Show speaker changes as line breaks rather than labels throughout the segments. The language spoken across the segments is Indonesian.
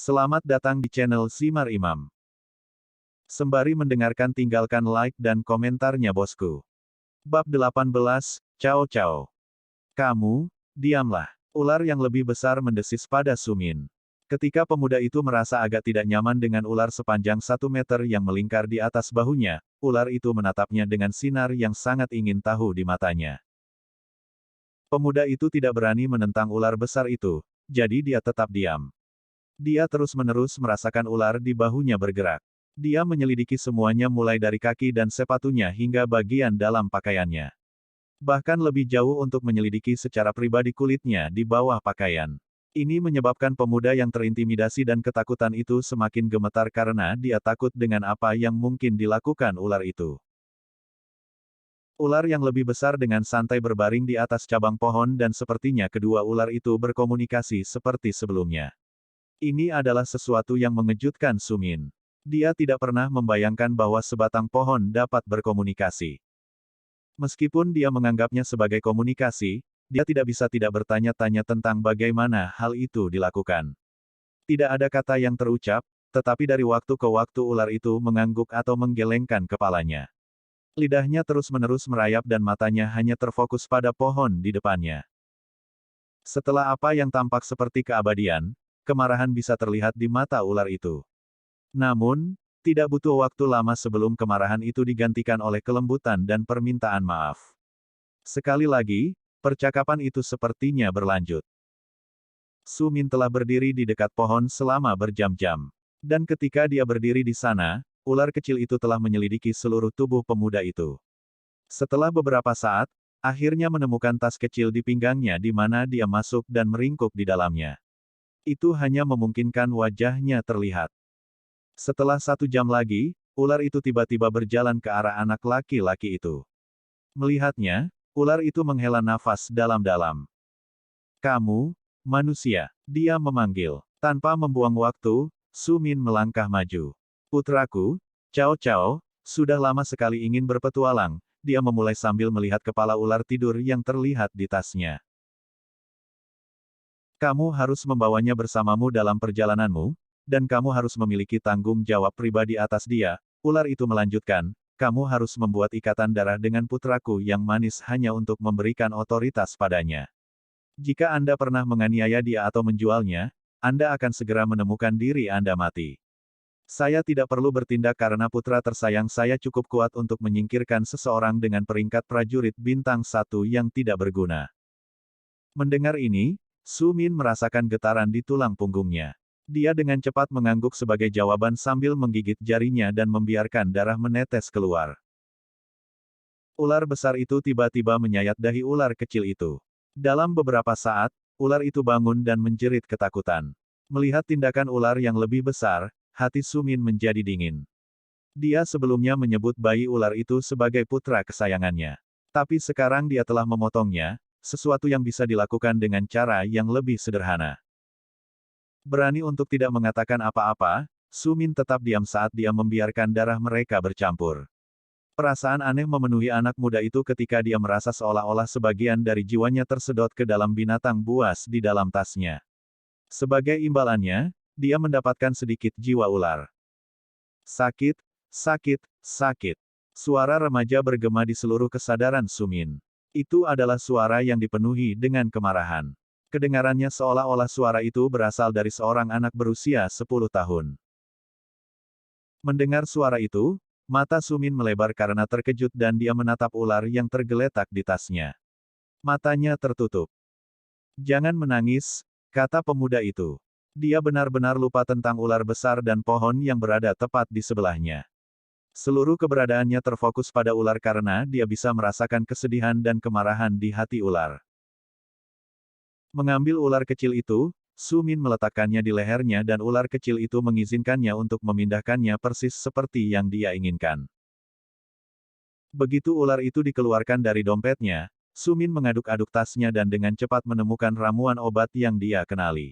Selamat datang di channel Simar Imam. Sembari mendengarkan tinggalkan like dan komentarnya bosku. Bab 18, Cao Cao. Kamu, diamlah. Ular yang lebih besar mendesis pada Sumin. Ketika pemuda itu merasa agak tidak nyaman dengan ular sepanjang 1 meter yang melingkar di atas bahunya, ular itu menatapnya dengan sinar yang sangat ingin tahu di matanya. Pemuda itu tidak berani menentang ular besar itu, jadi dia tetap diam. Dia terus-menerus merasakan ular di bahunya bergerak. Dia menyelidiki semuanya mulai dari kaki dan sepatunya hingga bagian dalam pakaiannya. Bahkan lebih jauh untuk menyelidiki secara pribadi kulitnya di bawah pakaian. Ini menyebabkan pemuda yang terintimidasi dan ketakutan itu semakin gemetar karena dia takut dengan apa yang mungkin dilakukan ular itu. Ular yang lebih besar dengan santai berbaring di atas cabang pohon dan sepertinya kedua ular itu berkomunikasi seperti sebelumnya. Ini adalah sesuatu yang mengejutkan Sumin. Dia tidak pernah membayangkan bahwa sebatang pohon dapat berkomunikasi. Meskipun dia menganggapnya sebagai komunikasi, dia tidak bisa tidak bertanya-tanya tentang bagaimana hal itu dilakukan. Tidak ada kata yang terucap, tetapi dari waktu ke waktu ular itu mengangguk atau menggelengkan kepalanya. Lidahnya terus-menerus merayap dan matanya hanya terfokus pada pohon di depannya. Setelah apa yang tampak seperti keabadian, kemarahan bisa terlihat di mata ular itu. Namun, tidak butuh waktu lama sebelum kemarahan itu digantikan oleh kelembutan dan permintaan maaf. Sekali lagi, percakapan itu sepertinya berlanjut. Sumin telah berdiri di dekat pohon selama berjam-jam. Dan ketika dia berdiri di sana, ular kecil itu telah menyelidiki seluruh tubuh pemuda itu. Setelah beberapa saat, akhirnya menemukan tas kecil di pinggangnya di mana dia masuk dan meringkuk di dalamnya. Itu hanya memungkinkan wajahnya terlihat. Setelah 1 jam lagi, ular itu tiba-tiba berjalan ke arah anak laki-laki itu. Melihatnya, ular itu menghela nafas dalam-dalam. "Kamu, manusia," dia memanggil. Tanpa membuang waktu, Sumin melangkah maju. "Putraku, Cao Cao, sudah lama sekali ingin berpetualang," dia memulai sambil melihat kepala ular tidur yang terlihat di tasnya. "Kamu harus membawanya bersamamu dalam perjalananmu, dan kamu harus memiliki tanggung jawab pribadi atas dia," ular itu melanjutkan, "kamu harus membuat ikatan darah dengan putraku yang manis hanya untuk memberikan otoritas padanya. Jika Anda pernah menganiaya dia atau menjualnya, Anda akan segera menemukan diri Anda mati. Saya tidak perlu bertindak karena putra tersayang saya cukup kuat untuk menyingkirkan seseorang dengan peringkat prajurit bintang 1 yang tidak berguna." Mendengar ini, Sumin merasakan getaran di tulang punggungnya. Dia dengan cepat mengangguk sebagai jawaban sambil menggigit jarinya dan membiarkan darah menetes keluar. Ular besar itu tiba-tiba menyayat dahi ular kecil itu. Dalam beberapa saat, ular itu bangun dan menjerit ketakutan. Melihat tindakan ular yang lebih besar, hati Sumin menjadi dingin. Dia sebelumnya menyebut bayi ular itu sebagai putra kesayangannya. Tapi sekarang dia telah memotongnya, sesuatu yang bisa dilakukan dengan cara yang lebih sederhana. Berani untuk tidak mengatakan apa-apa, Sumin tetap diam saat dia membiarkan darah mereka bercampur. Perasaan aneh memenuhi anak muda itu ketika dia merasa seolah-olah sebagian dari jiwanya tersedot ke dalam binatang buas di dalam tasnya. Sebagai imbalannya, dia mendapatkan sedikit jiwa ular. "Sakit, sakit, sakit." Suara remaja bergema di seluruh kesadaran Sumin. Itu adalah suara yang dipenuhi dengan kemarahan. Kedengarannya seolah-olah suara itu berasal dari seorang anak berusia 10 tahun. Mendengar suara itu, mata Sumin melebar karena terkejut dan dia menatap ular yang tergeletak di tasnya. Matanya tertutup. "Jangan menangis," kata pemuda itu. Dia benar-benar lupa tentang ular besar dan pohon yang berada tepat di sebelahnya. Seluruh keberadaannya terfokus pada ular karena dia bisa merasakan kesedihan dan kemarahan di hati ular. Mengambil ular kecil itu, Sumin meletakkannya di lehernya dan ular kecil itu mengizinkannya untuk memindahkannya persis seperti yang dia inginkan. Begitu ular itu dikeluarkan dari dompetnya, Sumin mengaduk-aduk tasnya dan dengan cepat menemukan ramuan obat yang dia kenali.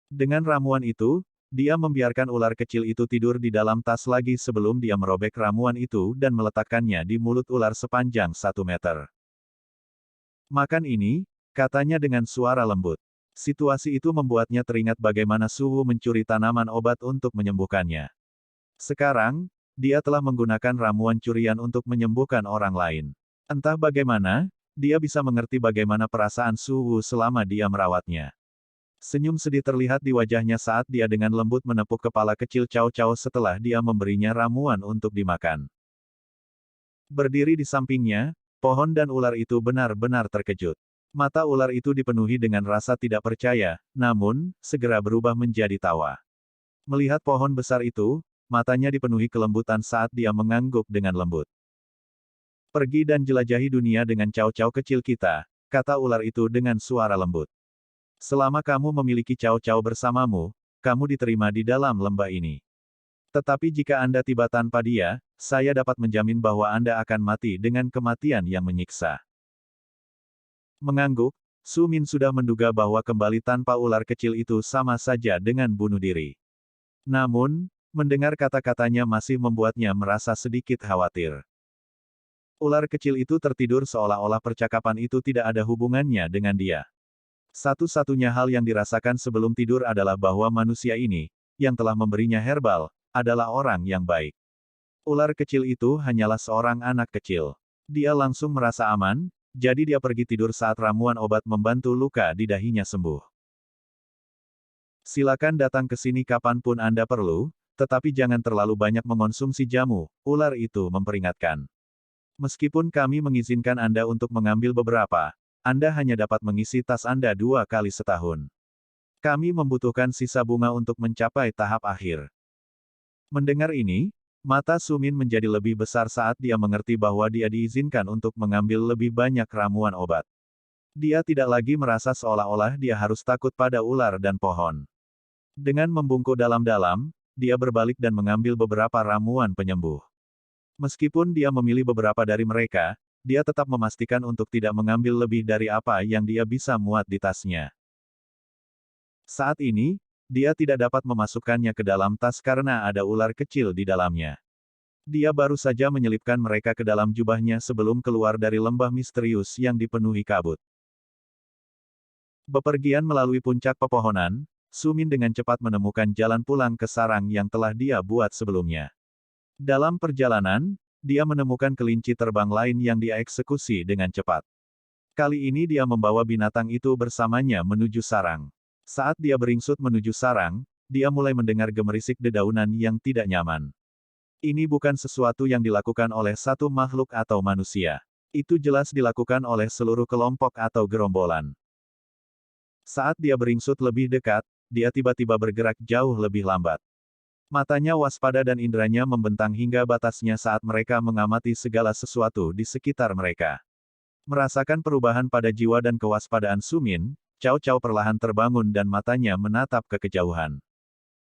Dengan ramuan itu, dia membiarkan ular kecil itu tidur di dalam tas lagi sebelum dia merobek ramuan itu dan meletakkannya di mulut ular sepanjang 1 meter. "Makan ini," katanya dengan suara lembut. Situasi itu membuatnya teringat bagaimana Suwu mencuri tanaman obat untuk menyembuhkannya. Sekarang, dia telah menggunakan ramuan curian untuk menyembuhkan orang lain. Entah bagaimana, dia bisa mengerti bagaimana perasaan Suwu selama dia merawatnya. Senyum sedih terlihat di wajahnya saat dia dengan lembut menepuk kepala kecil Cao Cao setelah dia memberinya ramuan untuk dimakan. Berdiri di sampingnya, pohon dan ular itu benar-benar terkejut. Mata ular itu dipenuhi dengan rasa tidak percaya, namun, segera berubah menjadi tawa. Melihat pohon besar itu, matanya dipenuhi kelembutan saat dia mengangguk dengan lembut. Pergi dan jelajahi dunia dengan Cao Cao kecil kita, kata ular itu dengan suara lembut. Selama kamu memiliki Cao Cao bersamamu, kamu diterima di dalam lembah ini. Tetapi jika Anda tiba tanpa dia, saya dapat menjamin bahwa Anda akan mati dengan kematian yang menyiksa. Mengangguk, Su Min sudah menduga bahwa kembali tanpa ular kecil itu sama saja dengan bunuh diri. Namun, mendengar kata-katanya masih membuatnya merasa sedikit khawatir. Ular kecil itu tertidur seolah-olah percakapan itu tidak ada hubungannya dengan dia. Satu-satunya hal yang dirasakan sebelum tidur adalah bahwa manusia ini, yang telah memberinya herbal, adalah orang yang baik. Ular kecil itu hanyalah seorang anak kecil. Dia langsung merasa aman, jadi dia pergi tidur saat ramuan obat membantu luka di dahinya sembuh. Silakan datang ke sini kapanpun Anda perlu, tetapi jangan terlalu banyak mengonsumsi jamu, ular itu memperingatkan. Meskipun kami mengizinkan Anda untuk mengambil beberapa, Anda hanya dapat mengisi tas Anda 2 kali setahun. Kami membutuhkan sisa bunga untuk mencapai tahap akhir. Mendengar ini, mata Su Min menjadi lebih besar saat dia mengerti bahwa dia diizinkan untuk mengambil lebih banyak ramuan obat. Dia tidak lagi merasa seolah-olah dia harus takut pada ular dan pohon. Dengan membungkuk dalam-dalam, dia berbalik dan mengambil beberapa ramuan penyembuh. Meskipun dia memilih beberapa dari mereka, dia tetap memastikan untuk tidak mengambil lebih dari apa yang dia bisa muat di tasnya. Saat ini, dia tidak dapat memasukkannya ke dalam tas karena ada ular kecil di dalamnya. Dia baru saja menyelipkan mereka ke dalam jubahnya sebelum keluar dari lembah misterius yang dipenuhi kabut. Bepergian melalui puncak pepohonan, Su Min dengan cepat menemukan jalan pulang ke sarang yang telah dia buat sebelumnya. Dalam perjalanan, dia menemukan kelinci terbang lain yang dia eksekusi dengan cepat. Kali ini dia membawa binatang itu bersamanya menuju sarang. Saat dia beringsut menuju sarang, dia mulai mendengar gemerisik dedaunan yang tidak nyaman. Ini bukan sesuatu yang dilakukan oleh satu makhluk atau manusia. Itu jelas dilakukan oleh seluruh kelompok atau gerombolan. Saat dia beringsut lebih dekat, dia tiba-tiba bergerak jauh lebih lambat. Matanya waspada dan inderanya membentang hingga batasnya saat mereka mengamati segala sesuatu di sekitar mereka. Merasakan perubahan pada jiwa dan kewaspadaan Su Min, Cao Cao perlahan terbangun dan matanya menatap ke kejauhan.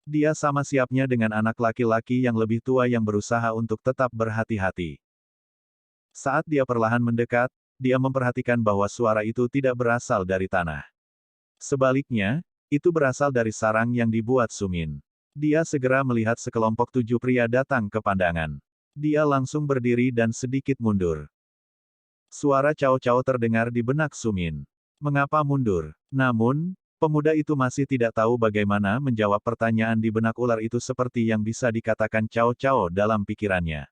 Dia sama siapnya dengan anak laki-laki yang lebih tua yang berusaha untuk tetap berhati-hati. Saat dia perlahan mendekat, dia memperhatikan bahwa suara itu tidak berasal dari tanah. Sebaliknya, itu berasal dari sarang yang dibuat Su Min. Dia segera melihat sekelompok 7 pria datang ke pandangan. Dia langsung berdiri dan sedikit mundur. Suara Cao Cao terdengar di benak Su Min. Mengapa mundur? Namun, pemuda itu masih tidak tahu bagaimana menjawab pertanyaan di benak ular itu seperti yang bisa dikatakan Cao Cao dalam pikirannya.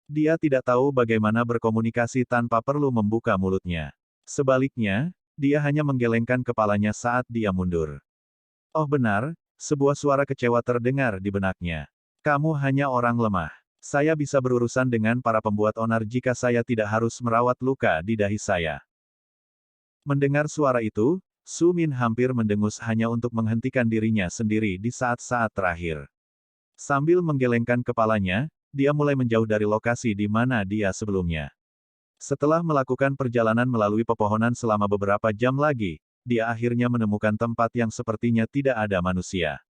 Dia tidak tahu bagaimana berkomunikasi tanpa perlu membuka mulutnya. Sebaliknya, dia hanya menggelengkan kepalanya saat dia mundur. Oh benar, sebuah suara kecewa terdengar di benaknya. Kamu hanya orang lemah. Saya bisa berurusan dengan para pembuat onar jika saya tidak harus merawat luka di dahi saya. Mendengar suara itu, Su Min hampir mendengus hanya untuk menghentikan dirinya sendiri di saat-saat terakhir. Sambil menggelengkan kepalanya, dia mulai menjauh dari lokasi di mana dia sebelumnya. Setelah melakukan perjalanan melalui pepohonan selama beberapa jam lagi, dia akhirnya menemukan tempat yang sepertinya tidak ada manusia.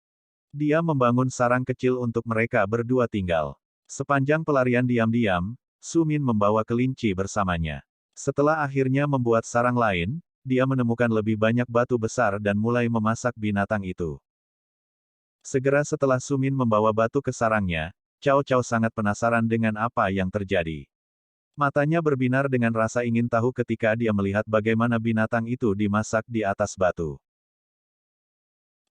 Dia membangun sarang kecil untuk mereka berdua tinggal. Sepanjang pelarian diam-diam, Su Min membawa kelinci bersamanya. Setelah akhirnya membuat sarang lain, dia menemukan lebih banyak batu besar dan mulai memasak binatang itu. Segera setelah Su Min membawa batu ke sarangnya, Cao Cao sangat penasaran dengan apa yang terjadi. Matanya berbinar dengan rasa ingin tahu ketika dia melihat bagaimana binatang itu dimasak di atas batu.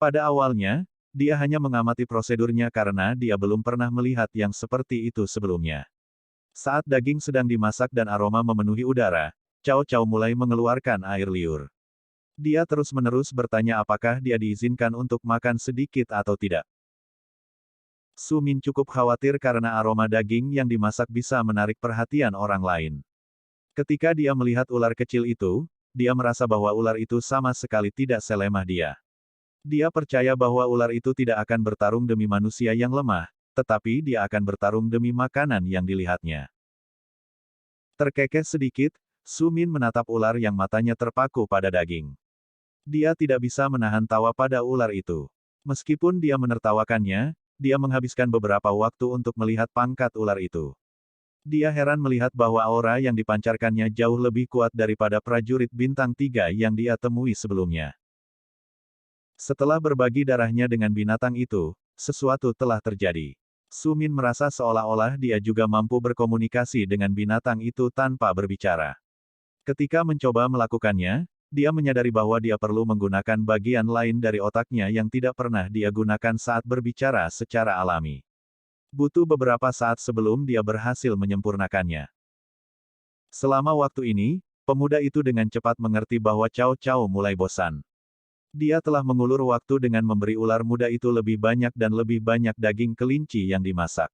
Pada awalnya, dia hanya mengamati prosedurnya karena dia belum pernah melihat yang seperti itu sebelumnya. Saat daging sedang dimasak dan aroma memenuhi udara, Cao Cao mulai mengeluarkan air liur. Dia terus-menerus bertanya apakah dia diizinkan untuk makan sedikit atau tidak. Su Min cukup khawatir karena aroma daging yang dimasak bisa menarik perhatian orang lain. Ketika dia melihat ular kecil itu, dia merasa bahwa ular itu sama sekali tidak selemah dia. Dia percaya bahwa ular itu tidak akan bertarung demi manusia yang lemah, tetapi dia akan bertarung demi makanan yang dilihatnya. Terkekeh sedikit, Su Min menatap ular yang matanya terpaku pada daging. Dia tidak bisa menahan tawa pada ular itu. Meskipun dia menertawakannya, dia menghabiskan beberapa waktu untuk melihat pangkat ular itu. Dia heran melihat bahwa aura yang dipancarkannya jauh lebih kuat daripada prajurit bintang 3 yang dia temui sebelumnya. Setelah berbagi darahnya dengan binatang itu, sesuatu telah terjadi. Su Min merasa seolah-olah dia juga mampu berkomunikasi dengan binatang itu tanpa berbicara. Ketika mencoba melakukannya, dia menyadari bahwa dia perlu menggunakan bagian lain dari otaknya yang tidak pernah dia gunakan saat berbicara secara alami. Butuh beberapa saat sebelum dia berhasil menyempurnakannya. Selama waktu ini, pemuda itu dengan cepat mengerti bahwa Cao Cao mulai bosan. Dia telah mengulur waktu dengan memberi ular muda itu lebih banyak dan lebih banyak daging kelinci yang dimasak.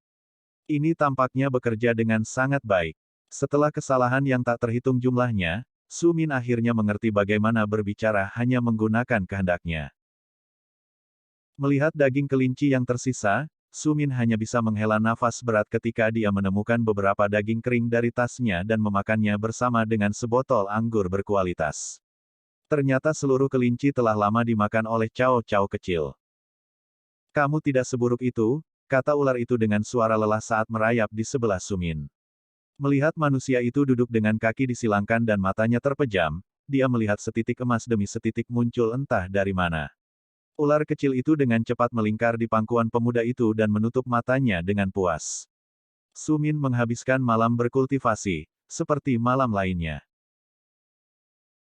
Ini tampaknya bekerja dengan sangat baik. Setelah kesalahan yang tak terhitung jumlahnya, Su Min akhirnya mengerti bagaimana berbicara hanya menggunakan kehendaknya. Melihat daging kelinci yang tersisa, Su Min hanya bisa menghela nafas berat ketika dia menemukan beberapa daging kering dari tasnya dan memakannya bersama dengan sebotol anggur berkualitas. Ternyata seluruh kelinci telah lama dimakan oleh Cao Cao kecil. Kamu tidak seburuk itu, kata ular itu dengan suara lelah saat merayap di sebelah Su Min. Melihat manusia itu duduk dengan kaki disilangkan dan matanya terpejam, dia melihat setitik emas demi setitik muncul entah dari mana. Ular kecil itu dengan cepat melingkar di pangkuan pemuda itu dan menutup matanya dengan puas. Su Min menghabiskan malam berkultivasi, seperti malam lainnya.